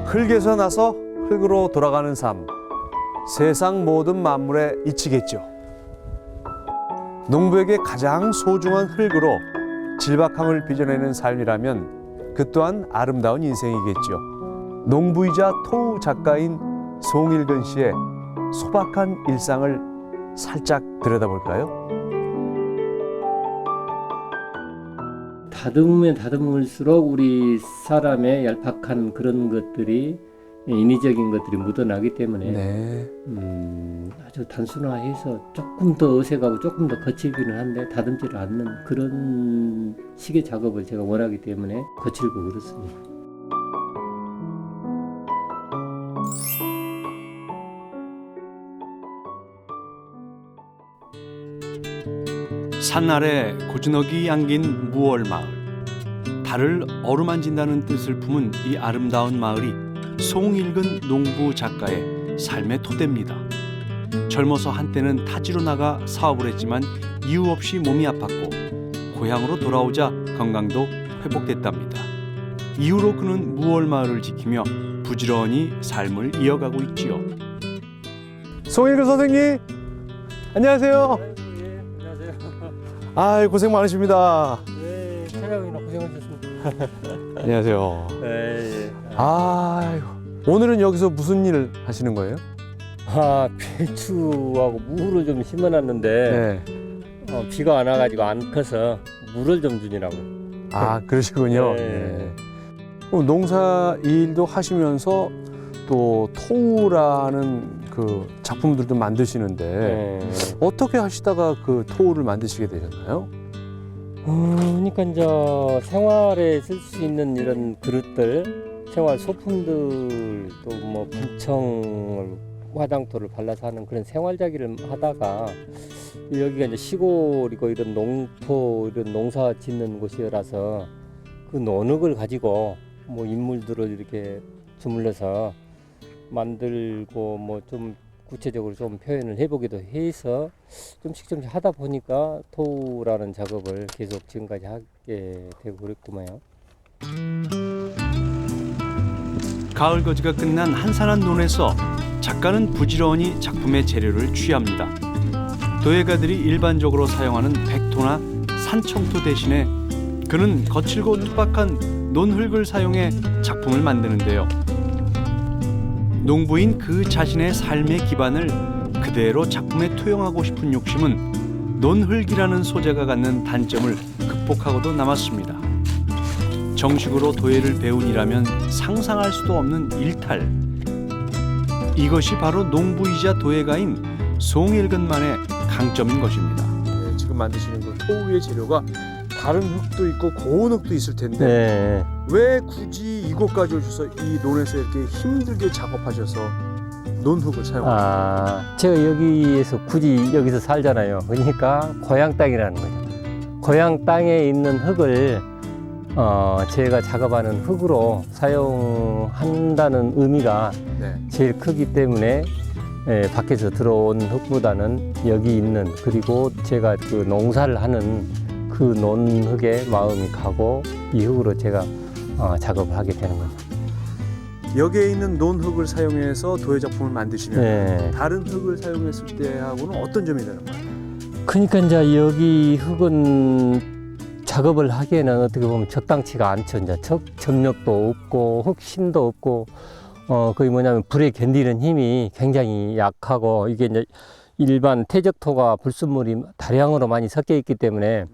흙에서 나서 흙으로 돌아가는 삶. 세상 모든 만물에 이치겠죠. 농부에게 가장 소중한 흙으로 질박함을 빚어내는 삶이라면 그 또한 아름다운 인생이겠죠. 농부이자 토우 작가인 송일근 씨의 소박한 일상을 살짝 들여다볼까요? 다듬으면 다듬을수록 우리 사람의 얄팍한 그런 것들이, 인위적인 것들이 묻어나기 때문에 네. 아주 단순화해서 조금 더 어색하고 조금 더 거칠기는 한데 다듬지를 않는 그런 식의 작업을 제가 원하기 때문에 거칠고 그렇습니다. 산 아래 고즈넉이 안긴 무월마을. 달을 어루만진다는 뜻을 품은 이 아름다운 마을이 송일근 농부 작가의 삶의 토대입니다. 젊어서 한때는 타지로 나가 사업을 했지만 이유 없이 몸이 아팠고 고향으로 돌아오자 건강도 회복됐답니다. 이후로 그는 무월마을을 지키며 부지런히 삶을 이어가고 있지요. 송일근 선생님, 안녕하세요. 안녕하세요. 아, 고생 많으십니다. 네, 촬영이나 고생하셨습니다. 안녕하세요. 네. 아, 오늘은 여기서 무슨 일을 하시는 거예요? 배추하고 무를 좀 심어놨는데 네. 비가 안 와가지고 안 커서 물을 좀 주니라고. 아, 그러시군요. 네. 네. 그럼 농사 일도 하시면서 또 토우라는 그 작품들도 만드시는데 어떻게 하시다가 그 토우를 만드시게 되셨나요? 그러니까 이제 생활에 쓸 수 있는 이런 그릇들, 생활 소품들, 또 뭐 분청 화장토를 발라서 하는 그런 생활자기를 하다가 여기가 이제 시골이고 이런 농토, 이런 농사 짓는 곳이라서 그 논흙을 가지고 뭐 인물들을 이렇게 주물러서 만들고 뭐 좀 구체적으로 좀 표현을 해보기도 해서 좀씩 하다 보니까 토우라는 작업을 계속 지금까지 하게 되고 그랬구만요. 가을 거지가 끝난 한산한 논에서 작가는 부지런히 작품의 재료를 취합니다. 도예가들이 일반적으로 사용하는 백토나 산청토 대신에 그는 거칠고 투박한 논흙을 사용해 작품을 만드는데요. 농부인 그 자신의 삶의 기반을 그대로 작품에 투영하고 싶은 욕심은 논흙이라는 소재가 갖는 단점을 극복하고도 남았습니다. 정식으로 도예를 배운이라면 상상할 수도 없는 일탈. 이것이 바로 농부이자 도예가인 송일근만의 강점인 것입니다. 네, 지금 만드시는 그 토우의 재료가 다른 흙도 있고 고운 흙도 있을 텐데 네. 왜 굳이 이곳까지 오셔서 이 논에서 이렇게 힘들게 작업하셔서 논흙을 사용하세요? 제가 여기에서 굳이 여기서 살잖아요. 그러니까 고향 땅이라는 거죠. 고향 땅에 있는 흙을 제가 작업하는 흙으로 사용한다는 의미가 네. 제일 크기 때문에 밖에서 들어온 흙보다는 여기 있는, 그리고 제가 그 농사를 하는 그 논흙에 마음이 가고 이 흙으로 제가 작업을 하게 되는 거죠. 여기에 있는 논흙을 사용해서 도예 작품을 만드시면 네. 다른 흙을 사용했을 때하고는 어떤 점이 다른 거예요? 그러니까 이제 여기 흙은 작업을 하기에는 어떻게 보면 적당치가 않죠. 이제 접력도 없고 흙심도 없고 그게 뭐냐면 불에 견디는 힘이 굉장히 약하고, 이게 이제 일반 퇴적토가 불순물이 다량으로 많이 섞여 있기 때문에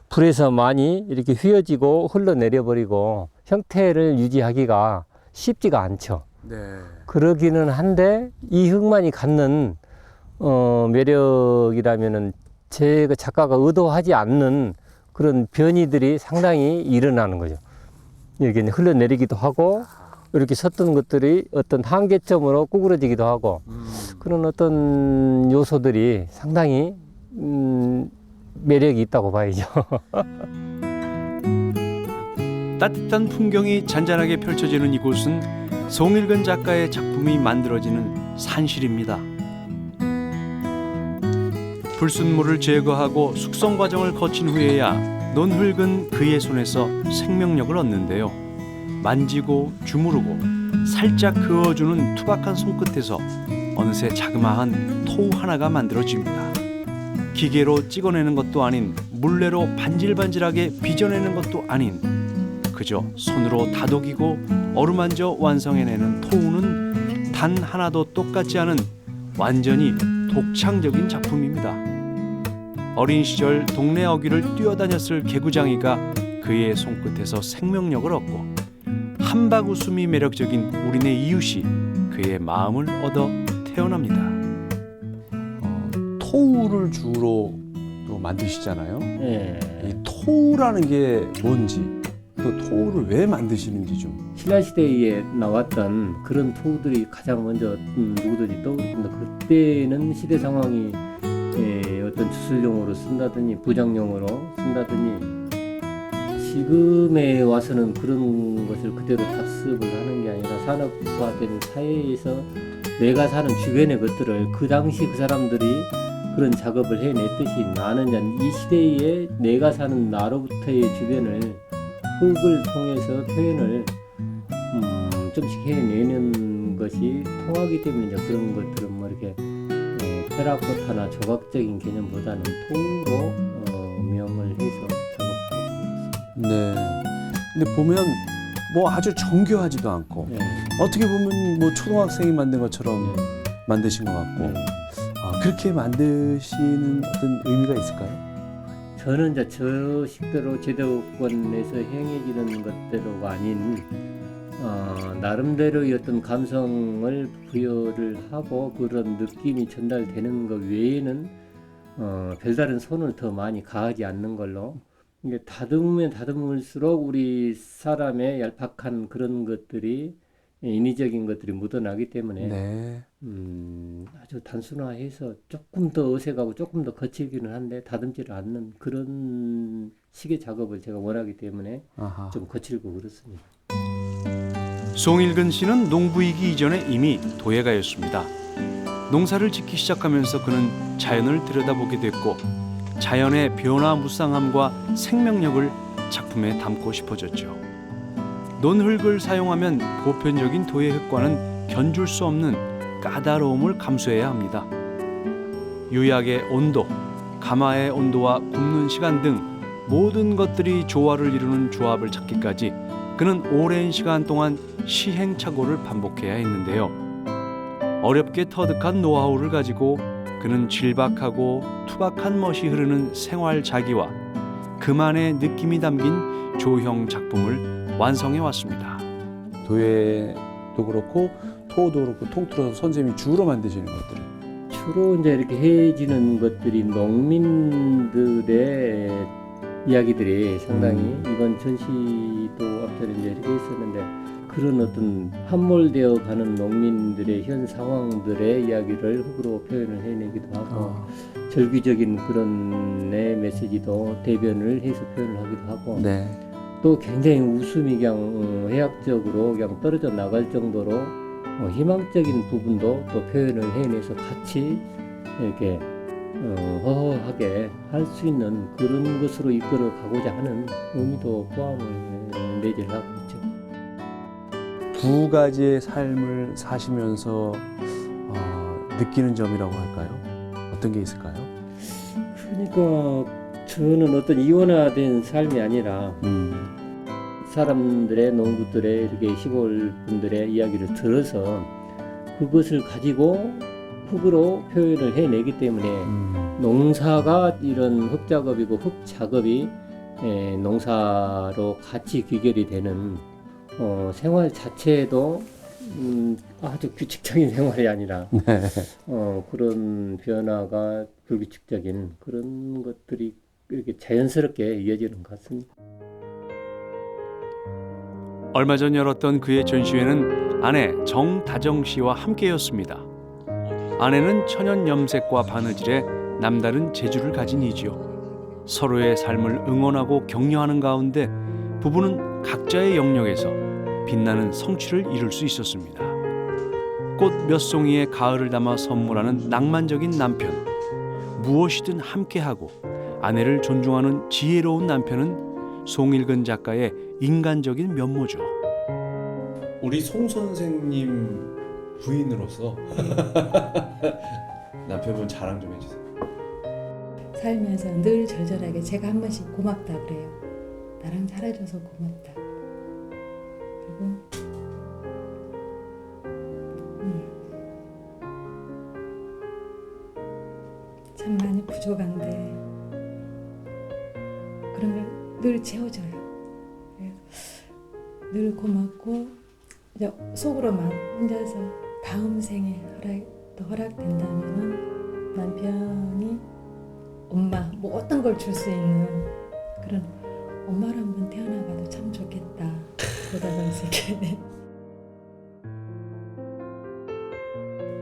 불에서 많이 이렇게 휘어지고 흘러내려 버리고 형태를 유지하기가 쉽지가 않죠. 네. 그러기는 한데 이 흙만이 갖는 매력이라면은 제가 작가가 의도하지 않는 그런 변이들이 상당히 일어나는 거죠. 이렇게 흘러내리기도 하고 이렇게 섰던 것들이 어떤 한계점으로 구부러지기도 하고 그런 어떤 요소들이 상당히 매력이 있다고 봐야죠. 따뜻한 풍경이 잔잔하게 펼쳐지는 이곳은 송일근 작가의 작품이 만들어지는 산실입니다. 불순물을 제거하고 숙성 과정을 거친 후에야 논흙은 그의 손에서 생명력을 얻는데요. 만지고 주무르고 살짝 그어주는 투박한 손끝에서 어느새 자그마한 토우 하나가 만들어집니다. 기계로 찍어내는 것도 아닌 물레로 반질반질하게 빚어내는 것도 아닌 그저 손으로 다독이고 어루만져 완성해내는 토우는 단 하나도 똑같지 않은 완전히 독창적인 작품입니다. 어린 시절 동네 어귀를 뛰어다녔을 개구장이가 그의 손끝에서 생명력을 얻고 한박 웃음이 매력적인 우리네 이웃이 그의 마음을 얻어 태어납니다. 토우를 주로 또 만드시잖아요. 예. 이 토우라는 게 뭔지, 또 토우를 왜 만드시는지 좀. 신라시대에 나왔던 그런 토우들이 가장 먼저 누구든지 떠오릅니다. 그때는 시대 상황이 어떤 주술용으로 쓴다더니 부장용으로 쓴다더니 지금에 와서는 그런 것을 그대로 답습을 하는 게 아니라 산업화된 사회에서 내가 사는 주변의 것들을 그 당시 그 사람들이 그런 작업을 해냈듯이 나는 이 시대에 내가 사는 나로부터의 주변을 흙을 통해서 표현을 좀씩 해내는 것이 통하기 때문에 이제 그런 것들은 뭐 이렇게 테라코타나 조각적인 개념보다는 토우로 명을 해서 작업하고 있습니다. 네. 근데 보면 뭐 아주 정교하지도 않고 네. 어떻게 보면 뭐 초등학생이 만든 것처럼 네. 만드신 것 같고 네. 그렇게 만드시는 어떤 의미가 있을까요? 저는 이제 저 식대로 제도권에서 행해지는 것대로가 아닌 나름대로의 어떤 감성을 부여를 하고 그런 느낌이 전달되는 것 외에는 별다른 손을 더 많이 가하지 않는 걸로 이게 다듬으면 다듬을수록 우리 사람의 얄팍한 그런 것들이 인위적인 것들이 묻어나기 때문에 네. 아주 단순화해서 조금 더 어색하고 조금 더 거칠기는 한데 다듬지를 않는 그런 식의 작업을 제가 원하기 때문에 아하. 좀 거칠고 그렇습니다. 송일근 씨는 농부이기 이전에 이미 도예가였습니다. 농사를 짓기 시작하면서 그는 자연을 들여다보게 됐고 자연의 변화무쌍함과 생명력을 작품에 담고 싶어졌죠. 논흙을 사용하면 보편적인 도예 흙과는 견줄 수 없는 까다로움을 감수해야 합니다. 유약의 온도, 가마의 온도와 굽는 시간 등 모든 것들이 조화를 이루는 조합을 찾기까지 그는 오랜 시간 동안 시행착오를 반복해야 했는데요. 어렵게 터득한 노하우를 가지고 그는 질박하고 투박한 멋이 흐르는 생활 자기와 그만의 느낌이 담긴 조형 작품을 완성해 왔습니다. 도예도 그렇고 토우도 그렇고 통틀어서 선생님이 주로 만드시는 것들. 주로 이제 이렇게 해지는 것들이 농민들의 이야기들이 상당히 이번 전시도 앞전에 이제 이렇게 있었는데 그런 어떤 함몰되어 가는 농민들의 현 상황들의 이야기를 흙으로 표현을 해내기도 하고 절규적인 그런 내 메시지도 대변을 해서 표현을 하기도 하고 네. 또 굉장히 웃음이 그냥 해학적으로 그냥 떨어져 나갈 정도로 희망적인 부분도 또 표현을 해내서 같이 이렇게 허허하게 할 수 있는 그런 것으로 이끌어 가고자 하는 의미도 포함을 내재를 하고 있죠. 두 가지의 삶을 사시면서 느끼는 점이라고 할까요? 어떤 게 있을까요? 그러니까 저는 어떤 이원화된 삶이 아니라 사람들의 농부들의 이렇게 시골 분들의 이야기를 들어서 그것을 가지고 흙으로 표현을 해내기 때문에 농사가 이런 흙 작업이고 흙 작업이 농사로 같이 귀결이 되는 생활 자체도 아주 규칙적인 생활이 아니라 네. 그런 변화가 불규칙적인 그런 것들이 이렇게 자연스럽게 이어지는 것 같습니다. 얼마 전 열었던 그의 전시회는 아내 정다정 씨와 함께였습니다. 아내는 천연 염색과 바느질에 남다른 재주를 가진 이지요. 서로의 삶을 응원하고 격려하는 가운데 부부는 각자의 영역에서 빛나는 성취를 이룰 수 있었습니다. 꽃 몇 송이에 가을을 담아 선물하는 낭만적인 남편. 무엇이든 함께하고 아내를 존중하는 지혜로운 남편은 송일근 작가의 인간적인 면모죠. 우리 송 선생님 부인으로서 남편분 자랑 좀 해주세요. 살면서 늘 절절하게 제가 한 번씩 고맙다 그래요. 나랑 살아줘서 고맙다. 그리고 참 많이 부족한데 그런 걸 늘 채워줘요. 늘 고맙고 이제 속으로만 혼자서 다음 생에 또 허락된다면은 남편이 엄마 뭐 어떤 걸 줄 수 있는 그런 엄마를 한번 태어나봐도 참 좋겠다. 그러다가 이렇게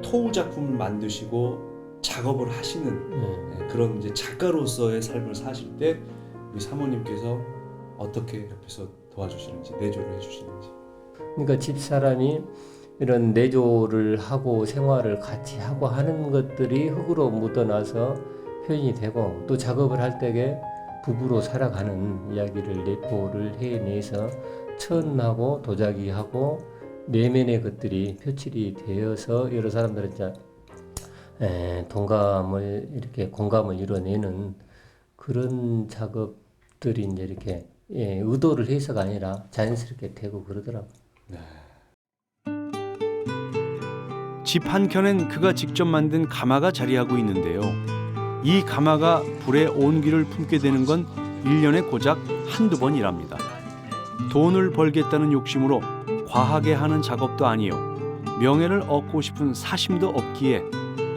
토우 작품을 만드시고 작업을 하시는 그런 이제 작가로서의 삶을 사실 때 우리 사모님께서 어떻게 옆에서 도와주시는지 내조를 해주시는지. 그러니까 집사람이 이런 내조를 하고 생활을 같이 하고 하는 것들이 흙으로 묻어나서 표현이 되고 또 작업을 할 때에 부부로 살아가는 이야기를 내포를 해내서 천하고 도자기하고 내면의 것들이 표출이 되어서 여러 사람들은 이제 동감을 이렇게 공감을 이뤄내는 그런 작업들이 이제 이렇게 의도를 해서가 아니라 자연스럽게 되고 그러더라고요. 집 한켠엔 그가 직접 만든 가마가 자리하고 있는데요. 이 가마가 불의 온기를 품게 되는 건 1년에 고작 한두 번이랍니다. 돈을 벌겠다는 욕심으로 과하게 하는 작업도 아니요. 명예를 얻고 싶은 사심도 없기에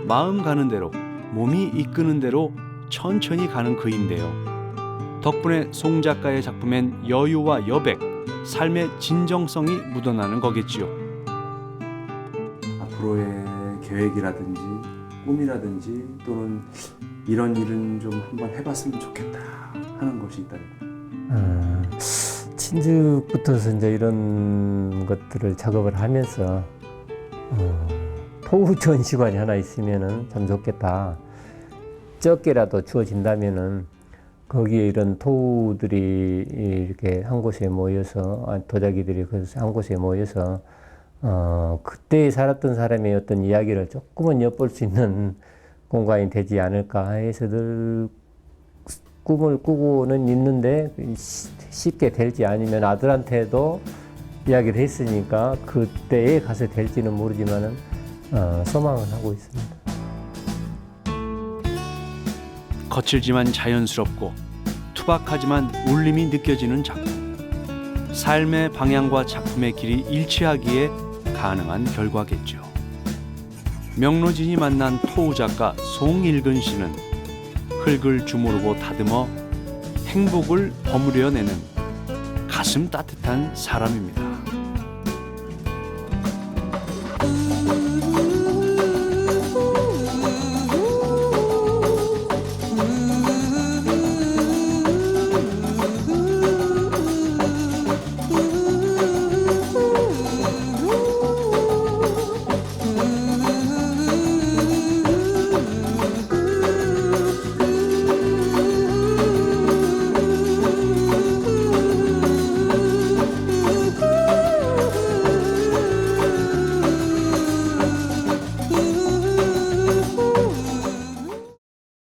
마음 가는 대로 몸이 이끄는 대로 천천히 가는 그인데요. 덕분에 송 작가의 작품엔 여유와 여백, 삶의 진정성이 묻어나는 거겠지요. 앞으로의 계획이라든지 꿈이라든지 또는 이런 일은 좀 한번 해봤으면 좋겠다 하는 것이 있다면 친죽부터서 이제 이런 것들을 작업을 하면서 토우 전시관이 하나 있으면은 참 좋겠다. 적게라도 주어진다면은 거기에 이런 토우들이 이렇게 한 곳에 모여서 도자기들이 한 곳에 모여서 그때 살았던 사람의 어떤 이야기를 조금은 엿볼 수 있는 공간이 되지 않을까 해서 늘 꿈을 꾸고는 있는데 쉽게 될지 아니면 아들한테도 이야기를 했으니까 그때에 가서 될지는 모르지만은 소망은 하고 있습니다. 거칠지만 자연스럽고 투박하지만 울림이 느껴지는 작품. 삶의 방향과 작품의 길이 일치하기에 가능한 결과겠죠. 명로진이 만난 토우 작가 송일근 씨는 흙을 주무르고 다듬어 행복을 버무려내는 가슴 따뜻한 사람입니다.